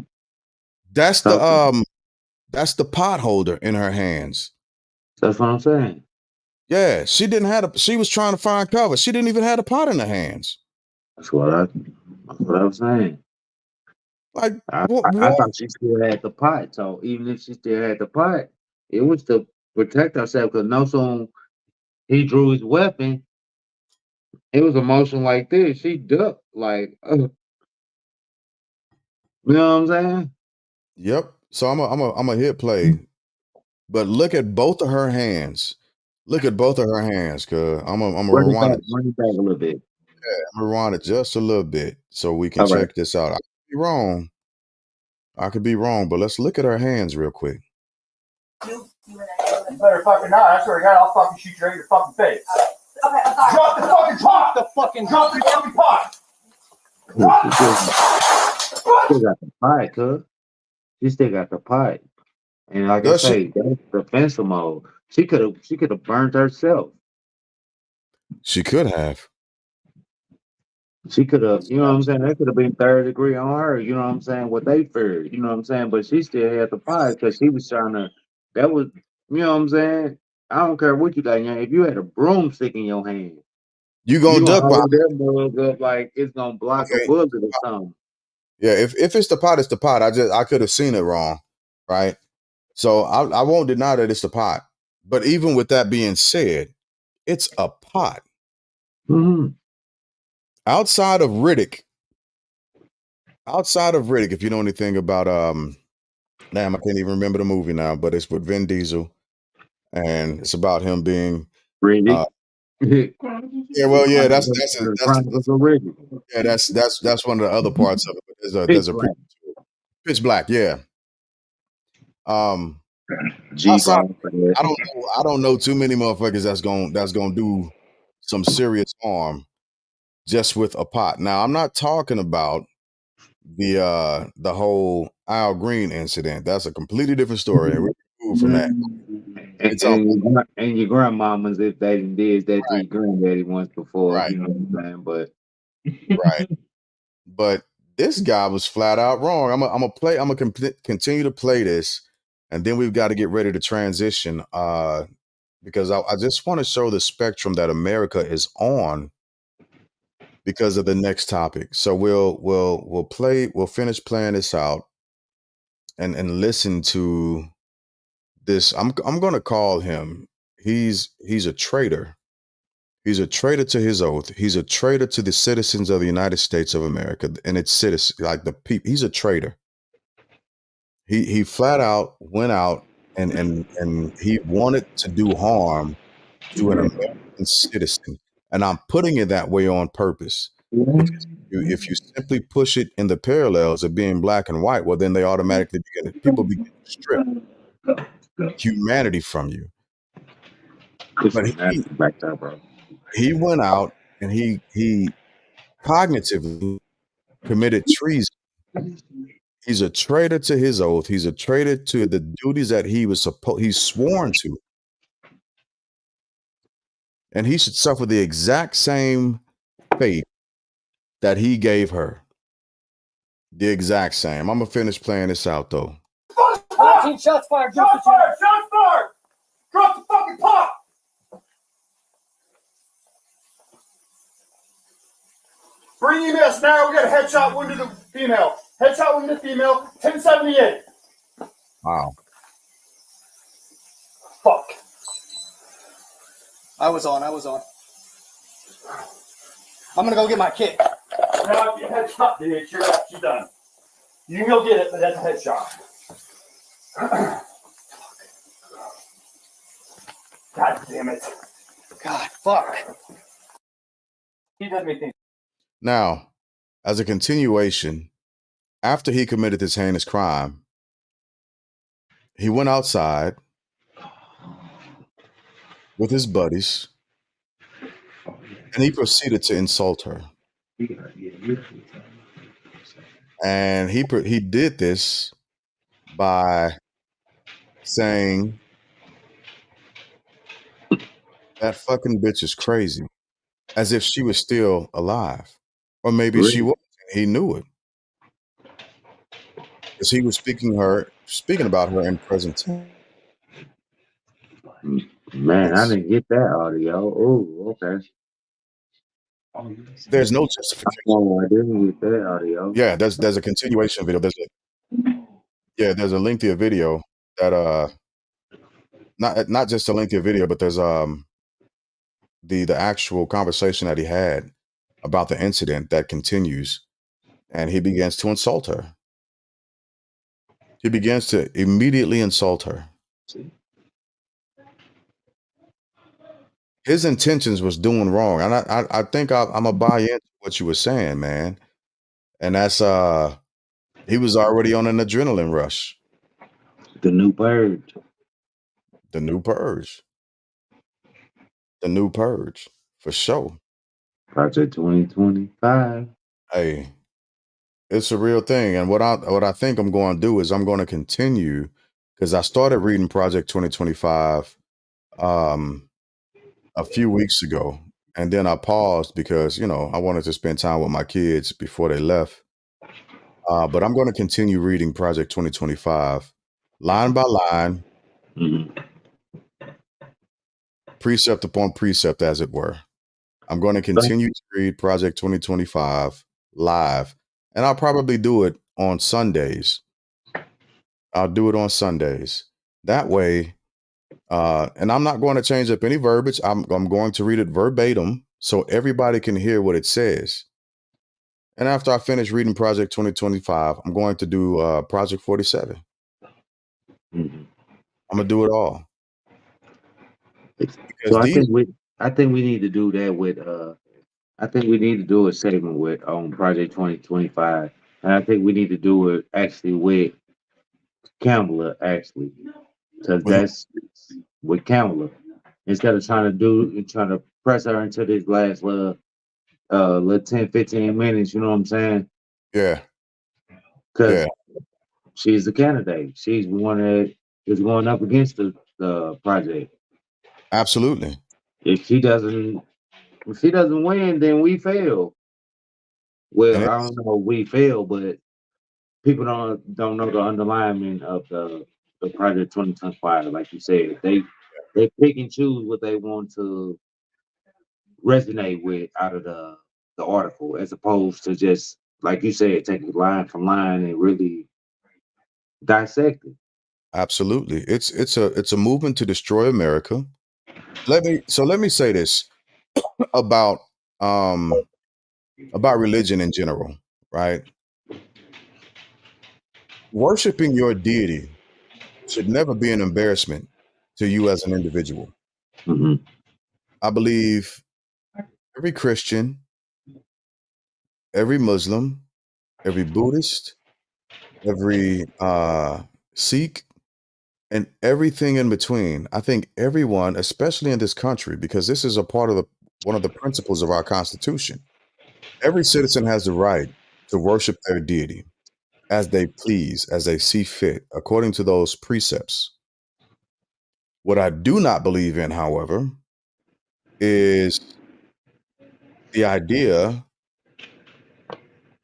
That's the pot holder in her hands. That's what I'm saying. Yeah, she was trying to find cover. She didn't even have the pot in her hands. That's what I was saying. Like I what? thought she still had the pot. So even if she still had the pot, it was to protect herself because no sooner he drew his weapon, it was a motion like this. She ducked like you know what I'm saying? Yep. So I'm a hit play. But look at both of her hands. Look at both of her hands, cuz I'm gonna rewind it. Run it back a little bit. I'm gonna rewind it just a little bit so we can All right. check this out. I could be wrong. But let's look at her hands real quick. Rebuke you in the name of You better fucking not. I swear to God, I'll fucking shoot you right in your fucking face. Okay, I'm sorry. Drop the fucking pot! Drop the fucking pot! Still got the pot, cuz. She still got the pot. And like Does I she? say, that's defensive mode. She could have burned herself. She could have. She could have, you know what I'm saying? That could have been third degree on her, you know what I'm saying? What they feared, you know what I'm saying? But she still had the pot because she was trying to, that was, you know what I'm saying? I don't care what you got in your hand. If you had a broomstick in your hand, You you gonna gonna duck by hold that mug up like it's gonna block a okay. bullet or something. Yeah, if it's the pot, it's the pot. I could have seen it wrong, right? So I won't deny that it's the pot. But even with that being said, it's a pot. Mm-hmm. Outside of Riddick, outside of Riddick, if you know anything about damn, I can't even remember the movie now, but it's with Vin Diesel, and it's about him being Ready? yeah, well, yeah, that's The Chronicles of Riddick. yeah, that's one of the other parts of it. But there's a Black. Pitch Black, yeah. Outside, G-Ball. I don't know too many motherfuckers that's gonna do some serious harm just with a pot. Now, I'm not talking about the whole Al Green incident. That's a completely different story, and we're cool from that. It's all And your grandmamas, if they did that to right, your granddaddy once before, right, you know what I'm saying? But right. But this guy was flat out wrong. I'm gonna continue to play this, and then we've got to get ready to transition. Because I just want to show the spectrum that America is on because of the next topic. So we'll finish playing this out and listen to this. I'm gonna call him. He's a traitor. He's a traitor to his oath. He's a traitor to the citizens of the United States of America and its citizens, like the people. He's a traitor. He flat out went out and he wanted to do harm to an American citizen. And I'm putting it that way on purpose because if you simply push it in the parallels of being black and white, well, then they automatically people begin to strip humanity from you. But he went out and he cognitively committed treason. He's a traitor to his oath. He's a traitor to the duties that he's sworn to. And he should suffer the exact same fate that he gave her. The exact same. I'm gonna finish playing this out though. 19 shots fired. Shots fired. Shots fired. Drop the fucking pot. Bring EMS now. We got a headshot wound to the female. Headshot wound to the female. 1078. Wow. Fuck. I was on. I'm gonna go get my kit. Now your headshot, dude. She's done. You can go get it, but that's a headshot. God damn it. God, fuck. He doesn't make things. Now, as a continuation, after he committed this heinous crime, he went outside with his buddies and he proceeded to insult her. And he did this by saying that fucking bitch is crazy, as if she was still alive. Or maybe she was. He knew it. Because he was speaking about her in present tense. Man, I didn't get that audio. Oh, okay. There's no justification. Oh, I didn't get that audio. Yeah, there's a continuation video. There's a lengthier video that not just a lengthier video, but there's the actual conversation that he had about the incident that continues, and he begins to insult her. He begins to immediately insult her. His intentions was doing wrong, and I think I'm gonna buy into what you were saying, man. And that's he was already on an adrenaline rush. The new purge. The new purge. The new purge, for sure. Project 2025. Hey, it's a real thing. And what I think I'm going to do is I'm going to continue, because I started reading Project 2025 a few weeks ago. And then I paused because, I wanted to spend time with my kids before they left. But I'm going to continue reading Project 2025 line by line, precept upon precept, as it were. I'm going to continue to read Project 2025 live, and I'll probably do it on Sundays. I'll do it on Sundays. That way, and I'm not going to change up any verbiage. I'm going to read it verbatim so everybody can hear what it says. And after I finish reading Project 2025, I'm going to do Project 47. Mm-hmm. I'm gonna do it all. So I think we need to do that with I think we need to do a segment with Project 2025. And I think we need to do it actually with Kamala actually. Because With that's with Kamala. Instead of trying to press her into this last little 10, 15 minutes, you know what I'm saying? yeah, Because yeah, she's the candidate. She's the one that is going up against the project. absolutely. If she doesn't win, then we fail. And Well, I it's don't know if we fail, but people don't know the underlying of the project 2025. Like you said, they pick and choose what they want to resonate with out of the article, as opposed to just like you said, take it line from line and really dissect it. absolutely. It's a movement to destroy America. Let me say this about um religion in general, right? Worshiping your deity should never be an embarrassment to you as an individual. Mm-hmm. I believe every Christian, every Muslim, every Buddhist, every Sikh, and everything in between. I think everyone, especially in this country, because this is a part of one of the principles of our Constitution, every citizen has the right to worship their deity as they please, as they see fit, according to those precepts. What I do not believe in, however, is the idea,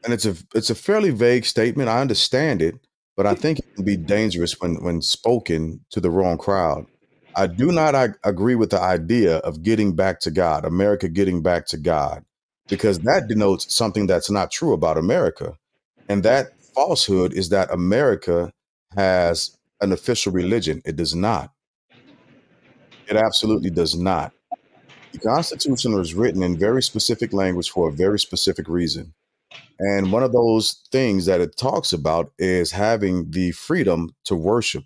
and it's a fairly vague statement. I understand it, but I think it can be dangerous when spoken to the wrong crowd. I do not agree with the idea of getting back to God, America getting back to God, because that denotes something that's not true about America. And that falsehood is that America has an official religion. It does not. It absolutely does not. The Constitution was written in very specific language for a very specific reason. And one of those things that it talks about is having the freedom to worship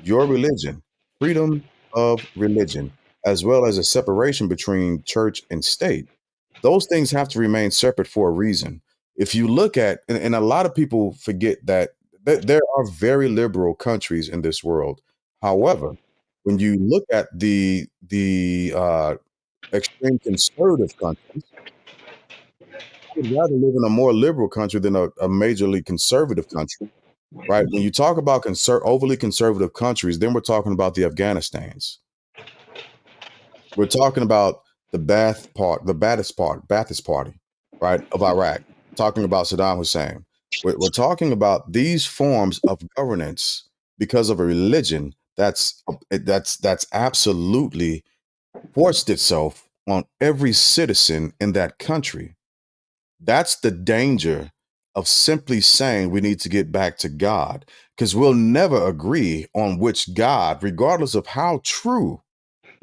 your religion, freedom of religion, as well as a separation between church and state. Those things have to remain separate for a reason. If you look at, and a lot of people forget that there are very liberal countries in this world. However, when you look at the extreme conservative countries, I would rather live in a more liberal country than a majorly conservative country, right? When you talk about overly conservative countries, then we're talking about the Afghanistans. We're talking about Ba'athist Party, right, of Iraq. Talking about Saddam Hussein. We're talking about these forms of governance because of a religion that's absolutely forced itself on every citizen in that country. That's the danger of simply saying we need to get back to God, because we'll never agree on which God, regardless of how true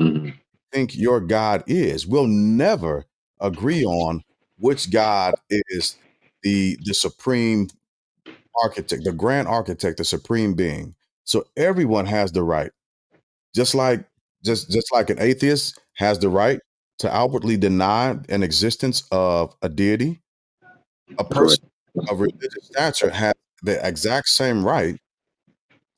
Mm-hmm. think your God is. We'll never agree on which God is the supreme architect, the grand architect, the supreme being. So everyone has the right, just like just like an atheist has the right to outwardly deny an existence of a deity. A Correct. person of religious stature has the exact same right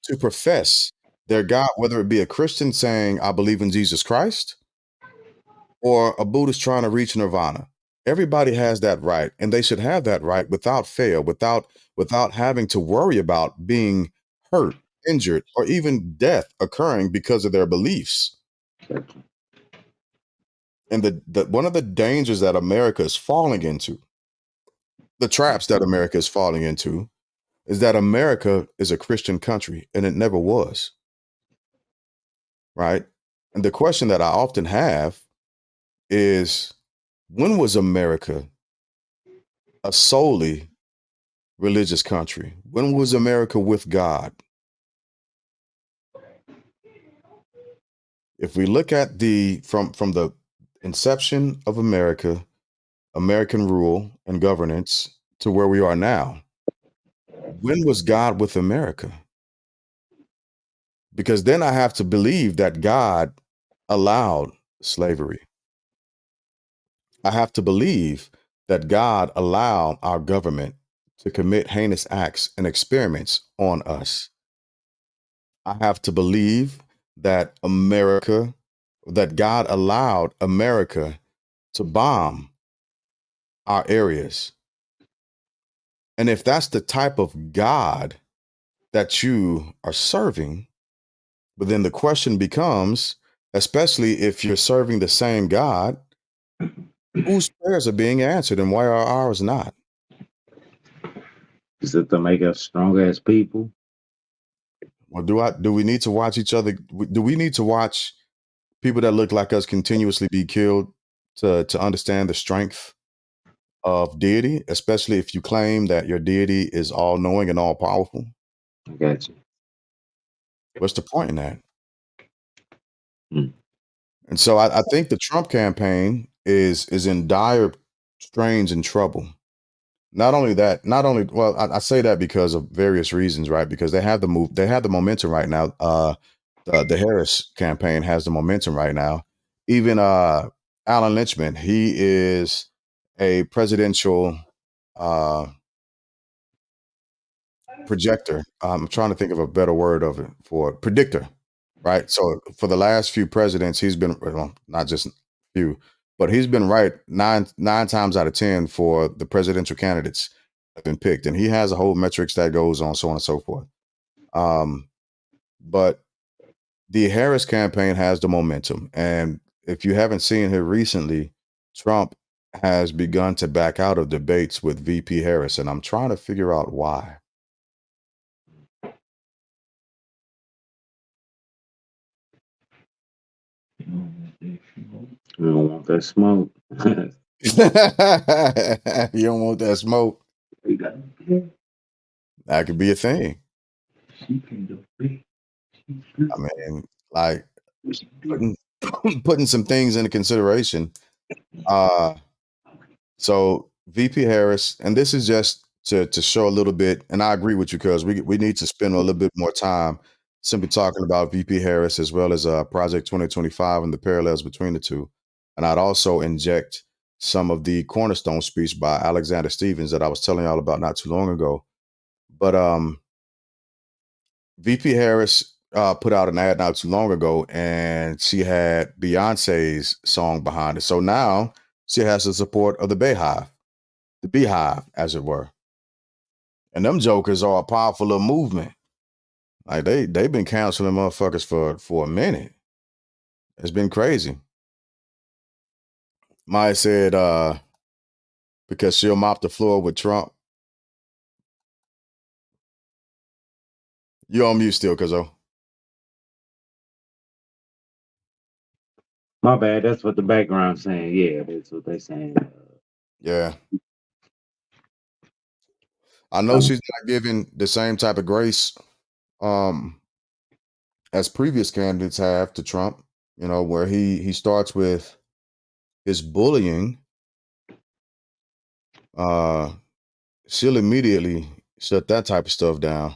to profess their God, whether it be a Christian saying, I believe in Jesus Christ, or a Buddhist trying to reach nirvana. Everybody has that right, and they should have that right without fail, without having to worry about being hurt, injured, or even death occurring because of their beliefs. And the one of the dangers that America is falling into, the traps that America is falling into, is that America is a Christian country, and it never was, right? And the question that I often have is, when was America a solely religious country? When was America with God? If we look at the from the inception of America, American rule and governance, to where we are now, when was God with America? Because then I have to believe that God allowed slavery. I have to believe that God allowed our government to commit heinous acts and experiments on us. I have to believe that that God allowed America to bomb our areas. And if that's the type of God that you are serving, but then the question becomes, especially if you're serving the same God, whose prayers are being answered and why are ours not? Is it to make us stronger as people? Or do we need to watch each other? Do we need to watch people that look like us continuously be killed to understand the strength of deity, especially if you claim that your deity is all knowing and all powerful? I got you. What's the point in that? Hmm. And so I think the Trump campaign is in dire strains and trouble. Not only that, well, I say that because of various reasons, right? Because they have the momentum right now. The Harris campaign has the momentum right now. Even Alan Lynchman, he is a presidential uh, projector. I'm trying to think of a better word of it for predictor, right? So for the last few presidents, he's been, well, not just few, but he's been right nine times out of 10 for the presidential candidates that have been picked, and he has a whole metrics that goes on, so on and so forth. But the Harris campaign has the momentum, and if you haven't seen here recently, Trump has begun to back out of debates with VP Harris, and I'm trying to figure out why. We don't want that smoke. You don't want that smoke. That could be a thing. I mean, like putting putting some things into consideration. So VP Harris, and this is just to show a little bit, and I agree with you because we need to spend a little bit more time simply talking about VP Harris as well as Project 2025 and the parallels between the two. And I'd also inject some of the cornerstone speech by Alexander Stevens that I was telling y'all about not too long ago. But VP Harris put out an ad not too long ago, and she had Beyonce's song behind it. So now she has the support of the Beehive, as it were. And them jokers are a powerful little movement. Like they've been counseling motherfuckers for a minute. It's been crazy. Maya said because she'll mop the floor with Trump. You on mute still, Cuzzo. My bad. That's what the background's saying. Yeah, that's what they're saying. Yeah. I know she's not giving the same type of grace as previous candidates have to Trump, where he starts with his bullying. She'll immediately shut that type of stuff down.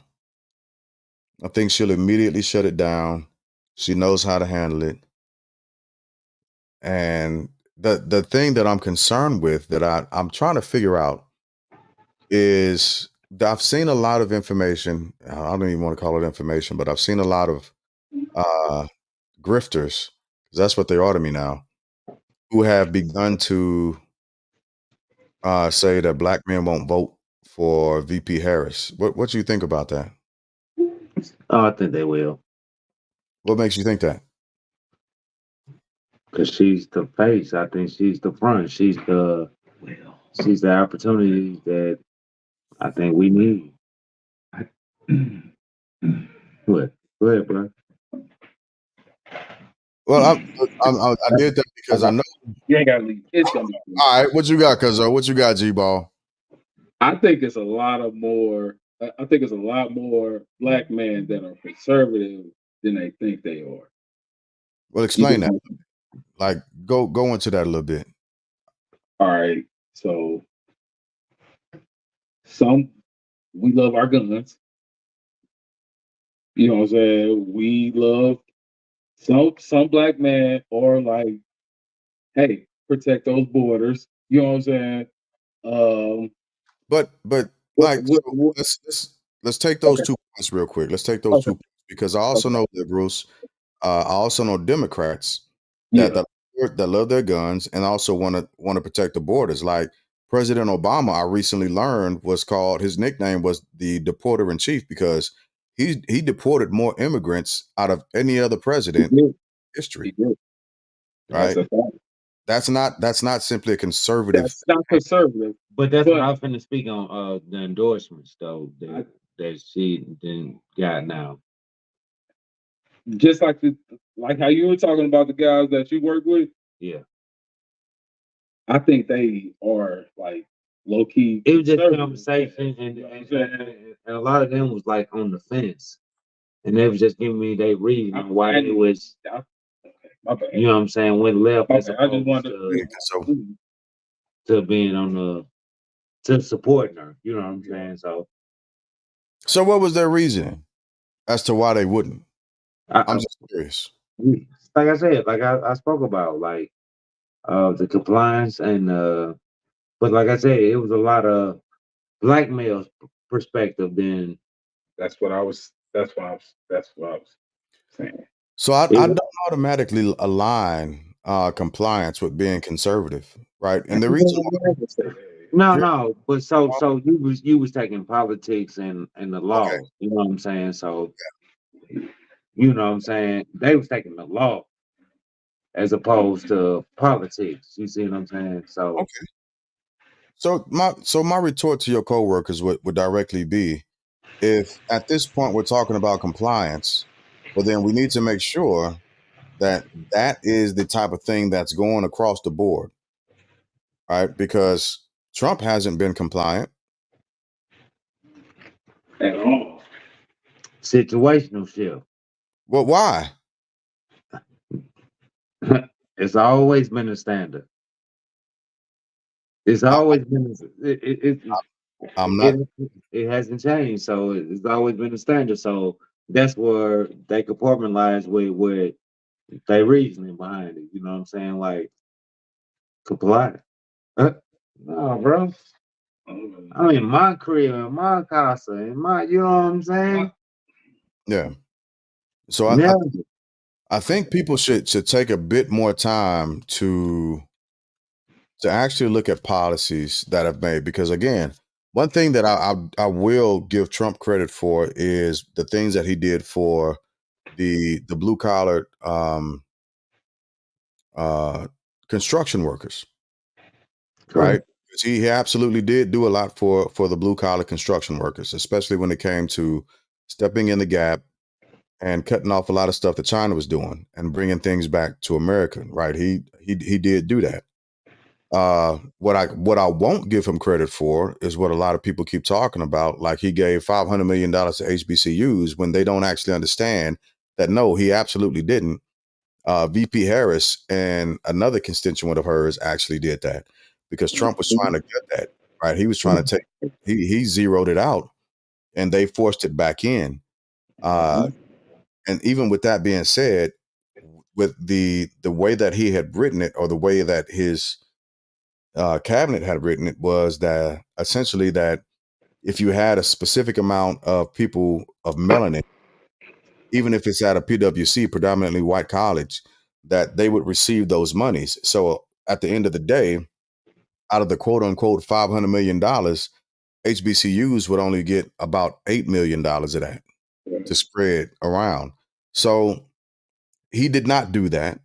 I think she'll immediately shut it down. She knows how to handle it. And the thing that I'm concerned with that I'm trying to figure out is that I've seen a lot of information. I don't even want to call it information, but I've seen a lot of grifters, 'cause that's what they are to me now, who have begun to say that black men won't vote for VP Harris. What do you think about that? Oh, I think they will. What makes you think that? Because she's the face. I think she's the front. She's the opportunity that I think we need. What? Go ahead, bro. Well, I did that because I know. You ain't gotta leave. It's gonna be. All right, what you got, Cuzzo? What you got, G-Ball? I think it's a lot of more. I think it's a lot more black men that are conservative than they think they are. Well, explain that. Like, go into that a little bit. All right, so we love our guns. You know what I'm saying? We love some black man or like, hey, protect those borders. You know what I'm saying? But like, so What, let's take those okay, 2 points real quick. Let's take those okay, 2 points because I also okay. know liberals. I also know Democrats that Yeah, that love their guns and also want to protect the borders. Like President Obama, I recently learned his nickname was the deporter in chief because he deported more immigrants out of any other he president did. in history. He did. That's Right? a fact. That's not simply a conservative. That's not conservative, But that's what but I was finna speak on. The endorsements though that she then got now. just like how you were talking about the guys that you work with, Yeah, I think they are like low key it was just conservative. conversation, You know what I'm saying? and a lot of them was like on the fence, and they was just giving me their reason why it was. Okay, my bad. You know what I'm saying? Went left My as bad. I just opposed wanted So to being on to supporting her. You know what I'm saying? so what was their reasoning as to why they wouldn't? I'm I, just curious. like I said, like I spoke about, like the compliance and but like I said, it was a lot of black males perspective. Then that's what I was. That's what I was saying. So I it don't automatically align compliance with being conservative, right? And the reason no, here, no, but so you was taking politics and the okay, law. You know what I'm saying? So you know what I'm saying? They was taking the law as opposed to politics. You see what I'm saying? So okay. So my retort to your coworkers would directly be, if at this point we're talking about compliance, well then we need to make sure that that is the type of thing that's going across the board, right? Because Trump hasn't been compliant. At all. situational shift. Well, why? It's always been a standard. It's I, always been I'm not. it, it hasn't changed. So it's always been a standard. So that's where they compartmentalize with their reasoning behind it. You know what I'm saying? Like comply. No, bro. I mean, my crib, my casa, and you know what I'm saying? Yeah. So Yeah. I think people should take a bit more time to actually look at policies that have made, because again, one thing that I will give Trump credit for is the things that he did for the blue collar uh, construction workers, right? Correct. 'Cause he absolutely did do a lot for the blue collar construction workers, especially when it came to stepping in the gap and cutting off a lot of stuff that China was doing and bringing things back to America, right? He did do that. What I won't give him credit for is what a lot of people keep talking about, like he gave $500 million to HBCUs when they don't actually understand that. No, he absolutely didn't. VP Harris and another constituent of hers actually did that because Trump was trying to get that, right. He was trying to take. He zeroed it out, and they forced it back in. Uh, and even with that being said, with the way that he had written it, or the way that his cabinet had written it, was that essentially that if you had a specific amount of people of melanin, even if it's at a PWC, predominantly white college, that they would receive those monies. So at the end of the day, out of the quote unquote $500 million, HBCUs would only get about $8 million of that to spread around. So he did not do that.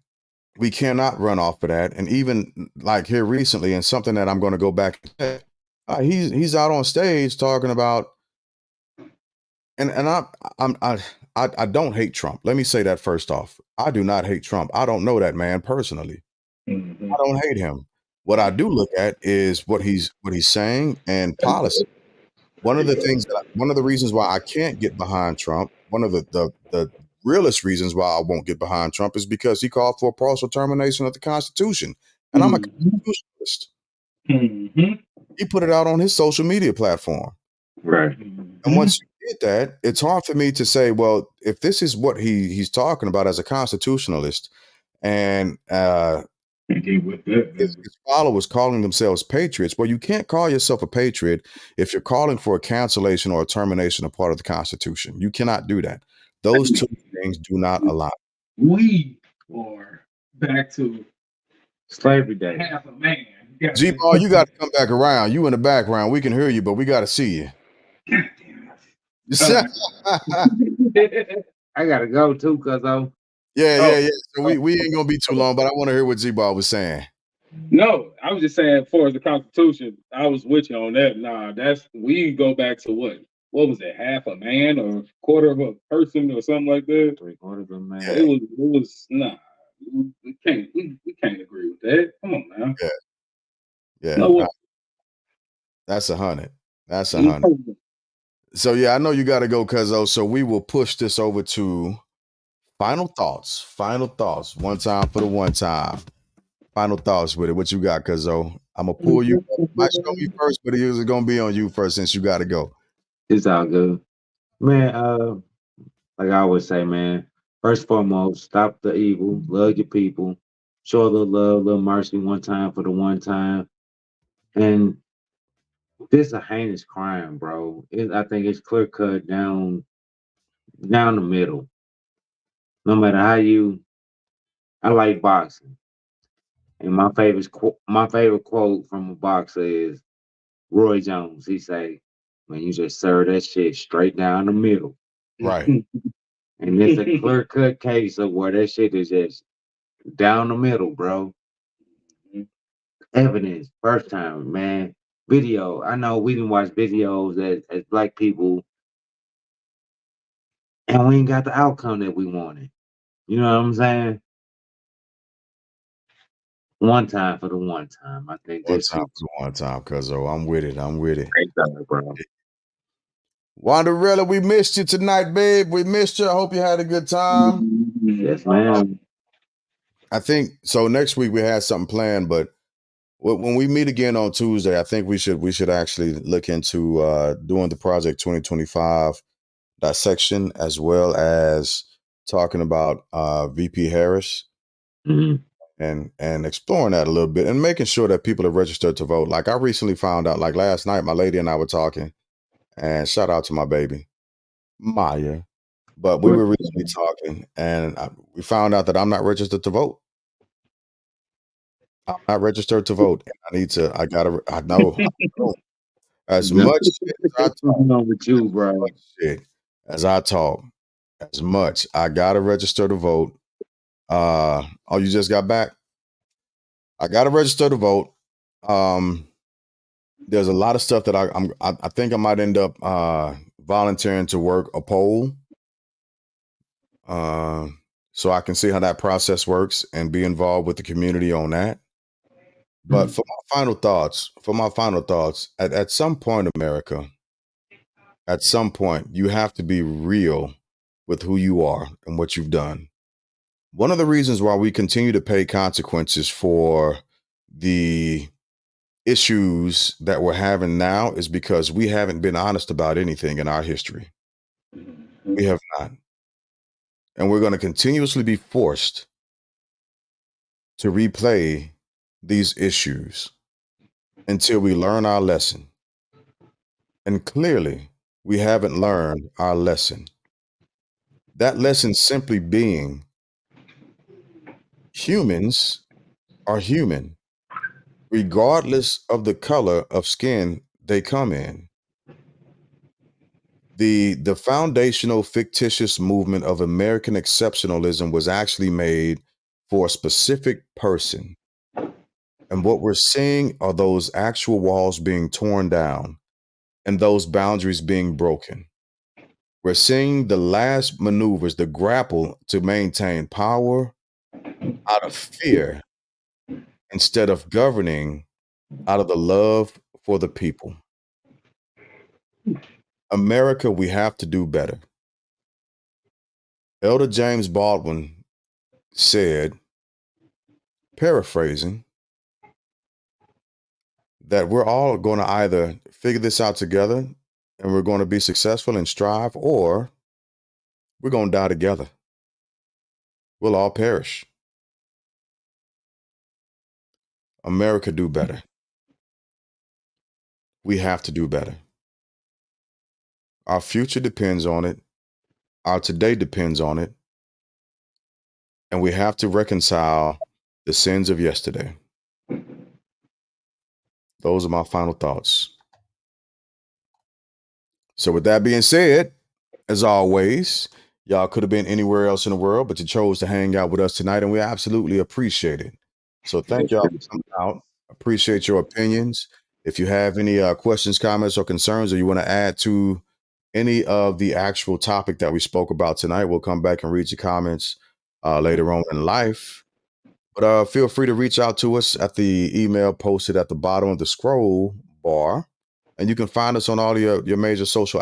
We cannot run off of that. And even like here recently, and something that I'm going to go back and say, he's out on stage talking about, and I don't hate Trump. Let me say that first off. I do not hate Trump. I don't know that man personally. Mm-hmm. I don't hate him. What I do look at is what he's saying and policy. One of the reasons why I can't get behind Trump, one of the realest reasons why I won't get behind Trump, is because he called for a partial termination of the Constitution, and I'm a Mm-hmm. constitutionalist. Mm-hmm. He put it out on his social media platform. Right. And once you did that, it's hard for me to say, well, if this is what he's talking about as a constitutionalist, and his followers calling themselves patriots, well, you can't call yourself a patriot if you're calling for a cancellation or a termination of part of the Constitution. You cannot do that. Those two things do not align. We are back to Slavery day. half a man. G-Ball, you got to come back around. You in the background. We can hear you, but we got to see you. I gotta go too, cuz Yeah. So we ain't gonna be too long, but I want to hear what Z-Ball was saying. No, I was just saying, as far as the Constitution, I was with you on that. Nah, we go back to what was it, half a man or quarter of a person or something like that? 3/4 of a man. Yeah. It was nah. We can't agree with that. Come on now. Yeah. No, that's 100. That's 100. So yeah, I know you got to go, Cuzzo. So we will push this over to final thoughts. Final thoughts. One time for the one time. Final thoughts with it. What you got, Cuzzo? I'm gonna pull you. Might show you first, but it was gonna be on you first since you got to go. It's all good, man. Like I always say, man. First and foremost, stop the evil, love your people, show a little love, little mercy, one time for the one time, and this a heinous crime, bro. I think it's clear cut down the middle. No matter how I like boxing, and my favorite quote from a boxer is Roy Jones. He say, "Man, you just serve that shit straight down the middle." Right. And it's a clear cut case of where that shit is just down the middle, bro. Evidence, first time, man. Video. I know we didn't watch videos as black people, and we ain't got the outcome that we wanted. You know what I'm saying? One time for the one time. I think One this time is for the one time, Cuzzo. I'm with it. great time, bro. Wanderella, we missed you tonight, babe. We missed you. I hope you had a good time. Yes, man. I think so. Next week we had something planned, but when we meet again on Tuesday, I think we should actually look into doing the Project 2025 dissection as well as talking about VP Harris and exploring that a little bit and making sure that people are registered to vote. Like I recently found out, like last night, my lady and I were talking, and shout out to my baby Maya. But we were recently talking, and we found out that I'm not registered to vote. I'm not registered to vote. I know. As much as I talk, with you, bro. As much, I gotta register to vote. Oh, you just got back? I gotta register to vote. There's a lot of stuff that I think I might end up volunteering to work a poll. So I can see how that process works and be involved with the community on that. But for my final thoughts, at some point, America, at some point, you have to be real with who you are and what you've done. One of the reasons why we continue to pay consequences for the issues that we're having now is because we haven't been honest about anything in our history. We have not. And we're going to continuously be forced to replay these issues until we learn our lesson. And clearly, we haven't learned our lesson. That lesson simply being humans are human, regardless of the color of skin they come in. The foundational fictitious movement of American exceptionalism was actually made for a specific person. And what we're seeing are those actual walls being torn down and those boundaries being broken. We're seeing the last maneuvers, the grapple to maintain power out of fear instead of governing out of the love for the people. America, we have to do better. Elder James Baldwin said, paraphrasing, that we're all going to either figure this out together and we're going to be successful and strive, or we're going to die together. We'll all perish. America do better. We have to do better. Our future depends on it. Our today depends on it. And we have to reconcile the sins of yesterday. Those are my final thoughts. So with that being said, as always, y'all could have been anywhere else in the world, but you chose to hang out with us tonight, and we absolutely appreciate it. So thank y'all for coming out. Appreciate your opinions. If you have any questions, comments, or concerns, or you want to add to any of the actual topic that we spoke about tonight, we'll come back and read your comments later on in life. But feel free to reach out to us at the email posted at the bottom of the scroll bar. And you can find us on all your major social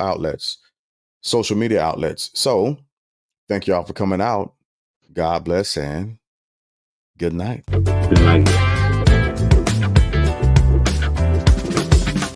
media outlets. So thank y'all for coming out. God bless and good night. Good night.